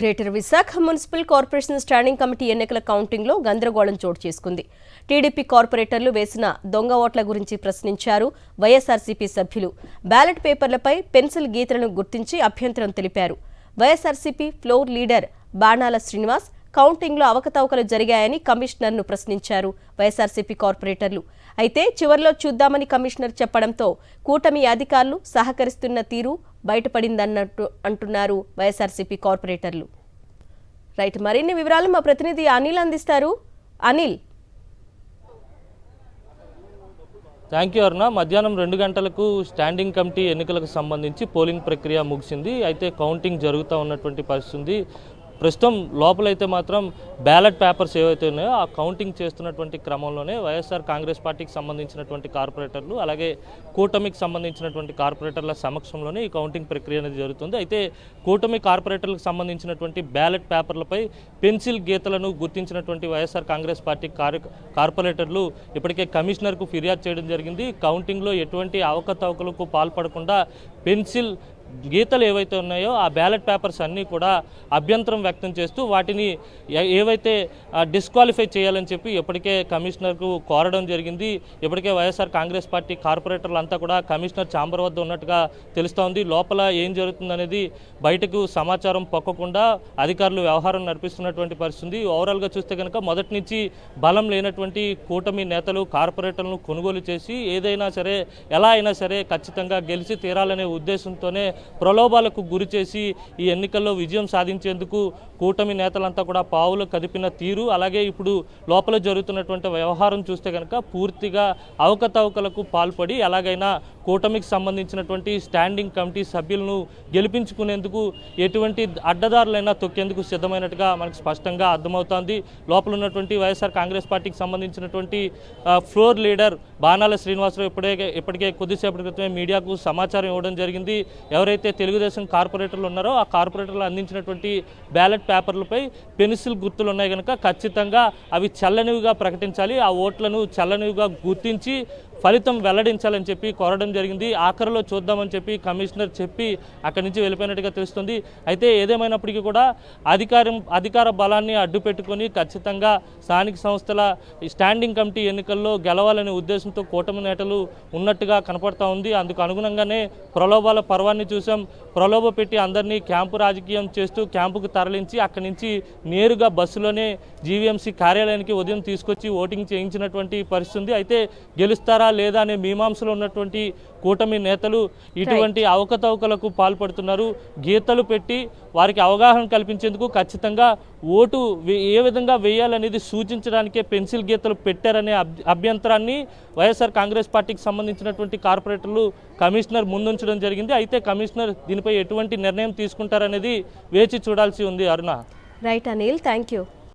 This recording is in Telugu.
Greater Visakha municipal corporation standing committee ఎన్నికల కౌంటింగ్లో గందరగోళం చోటు చేసుకుంది. టీడీపీ కార్పొరేటర్లు వేసిన దొంగ ఓట్ల గురించి ప్రశ్నించారు వైఎస్ఆర్సీపీ సభ్యులు. బ్యాలెట్ పేపర్లపై పెన్సిల్ గీతలను గుర్తించి అభ్యంతరం తెలిపారు. వైఎస్ఆర్సీపీ ఫ్లోర్ లీడర్ బాణాల శ్రీనివాస్ కౌంటింగ్లో అవకతవకలు జరిగాయని కమిషనర్ను ప్రశ్నించారు వైఎస్ఆర్సీపీ కార్పొరేటర్లు. అయితే చివర్లో చూద్దామని కమిషనర్ చెప్పడంతో కూటమి అధికారులు సహకరిస్తున్న తీరు బయటపడిందన్నట్టు అంటున్నారు వైఎస్ఆర్సీపీ కార్పొరేటర్లు. రైట్, మరిన్ని వివరాలు మా ప్రతినిధి అనిల్ అందిస్తారు. అనిల్. థ్యాంక్ యూ అరుణ. మధ్యాహ్నం 2 గంటలకు స్టాండింగ్ కమిటీ ఎన్నికలకు సంబంధించి పోలింగ్ ప్రక్రియ ముగిసింది. అయితే కౌంటింగ్ జరుగుతూ ఉన్నటువంటి పరిస్థితి. ప్రస్తుతం లోపలైతే మాత్రం బ్యాలెట్ పేపర్స్ ఏవైతే ఉన్నాయో ఆ కౌంటింగ్ చేస్తున్నటువంటి క్రమంలోనే వైఎస్ఆర్ కాంగ్రెస్ పార్టీకి సంబంధించినటువంటి కార్పొరేటర్లు అలాగే కూటమికి సంబంధించినటువంటి కార్పొరేటర్ల సమక్షంలోనే ఈ కౌంటింగ్ ప్రక్రియ అనేది జరుగుతుంది. అయితే కూటమి కార్పొరేటర్లకు సంబంధించినటువంటి బ్యాలెట్ పేపర్లపై పెన్సిల్ గీతలను గుర్తించినటువంటి వైఎస్ఆర్ కాంగ్రెస్ పార్టీ కార్పొరేటర్లు ఇప్పటికే కమిషనర్కు ఫిర్యాదు చేయడం జరిగింది. కౌంటింగ్లో ఎటువంటి అవకతవకలకు పాల్పడకుండా పెన్సిల్ గీతలు ఏవైతే ఉన్నాయో ఆ బ్యాలెట్ పేపర్స్ అన్నీ కూడా అభ్యంతరం వ్యక్తం చేస్తూ వాటిని ఏవైతే డిస్క్వాలిఫై చేయాలని చెప్పి ఇప్పటికే కమిషనర్కు కోరడం జరిగింది. ఇప్పటికే వైఎస్ఆర్ కాంగ్రెస్ పార్టీ కార్పొరేటర్లు అంతా కూడా కమిషనర్ ఛాంబర్ వద్ద ఉన్నట్టుగా తెలుస్తోంది. లోపల ఏం జరుగుతుందనేది బయటకు సమాచారం పొక్కకుండా అధికారులు వ్యవహారం నడిపిస్తున్నటువంటి పరిస్థితి. ఓవరాల్గా చూస్తే కనుక మొదటి నుంచి బలం లేనటువంటి కూటమి నేతలు కార్పొరేటర్లను కొనుగోలు చేసి ఏదైనా సరే ఎలా అయినా సరే ఖచ్చితంగా గెలిచి తీరాలనే ఉద్దేశంతోనే ప్రలోభాలకు గురి చేసి ఈ ఎన్నికల్లో విజయం సాధించేందుకు కూటమి నేతలంతా కూడా పావులు కదిపిన తీరు, అలాగే ఇప్పుడు లోపల జరుగుతున్నటువంటి వ్యవహారం చూస్తే కనుక పూర్తిగా అవకతవకలకు పాల్పడి ఎలాగైనా కూటమికి సంబంధించినటువంటి స్టాండింగ్ కమిటీ సభ్యులను గెలిపించుకునేందుకు ఎటువంటి అడ్డదారులైనా తొక్కేందుకు సిద్ధమైనట్టుగా మనకు స్పష్టంగా అర్థమవుతోంది. లోపల ఉన్నటువంటి వైఎస్ఆర్ కాంగ్రెస్ పార్టీకి సంబంధించినటువంటి ఫ్లోర్ లీడర్ బాణాల శ్రీనివాసరావు ఇప్పటికే కొద్దిసేపటి క్రితమే మీడియాకు సమాచారం ఇవ్వడం జరిగింది. ఎవరైతే తెలుగుదేశం కార్పొరేటర్లు ఉన్నారో ఆ కార్పొరేటర్లు అందించినటువంటి బ్యాలెట్ పేపర్లపై పెన్సిల్ గుర్తులు ఉన్నాయి కనుక ఖచ్చితంగా అవి చల్లనివిగా ప్రకటించాలి, ఆ ఓట్లను చల్లనివిగా గుర్తించి ఫలితం వెల్లడించాలని చెప్పి కోరడం జరిగింది. ఆఖరిలో చూద్దామని చెప్పి కమిషనర్ చెప్పి అక్కడి నుంచి వెళ్ళిపోయినట్టుగా తెలుస్తుంది. అయితే ఏదేమైనప్పటికీ కూడా అధికార బలాన్ని అడ్డుపెట్టుకొని ఖచ్చితంగా స్థానిక సంస్థల స్టాండింగ్ కమిటీ ఎన్నికల్లో గెలవాలనే ఉద్దేశంతో కూటమి నేతలు ఉన్నట్టుగా కనపడతా ఉంది. అందుకు అనుగుణంగానే ప్రలోభాల పర్వాన్ని చూసాం. ప్రలోభ పెట్టి అందరినీ క్యాంపు రాజకీయం చేస్తూ క్యాంపుకు తరలించి అక్కడి నుంచి నేరుగా బస్సులోనే జీవీఎంసీ కార్యాలయానికి ఉదయం తీసుకొచ్చి ఓటింగ్ చేయించినటువంటి పరిస్థితి. అయితే గెలుస్తారా లేదా అనే మీమాంసలో ఉన్నటువంటి కూటమి నేతలు ఇటువంటి అవకతవకలకు పాల్పడుతున్నారు. గీతలు పెట్టి వారికి అవగాహన కల్పించేందుకు ఖచ్చితంగా ఓటు ఏ విధంగా వేయాలనేది సూచించడానికే పెన్సిల్ గీతలు పెట్టారనే అభ్యంతరాన్ని వైఎస్ఆర్ కాంగ్రెస్ పార్టీకి సంబంధించినటువంటి కార్పొరేటర్లు కమిషనర్ ముందుంచడం జరిగింది. అయితే కమిషనర్ దీనిపై ఎటువంటి నిర్ణయం తీసుకుంటారనేది వేచి చూడాల్సి ఉంది. Aruna. Right Anil, thank you.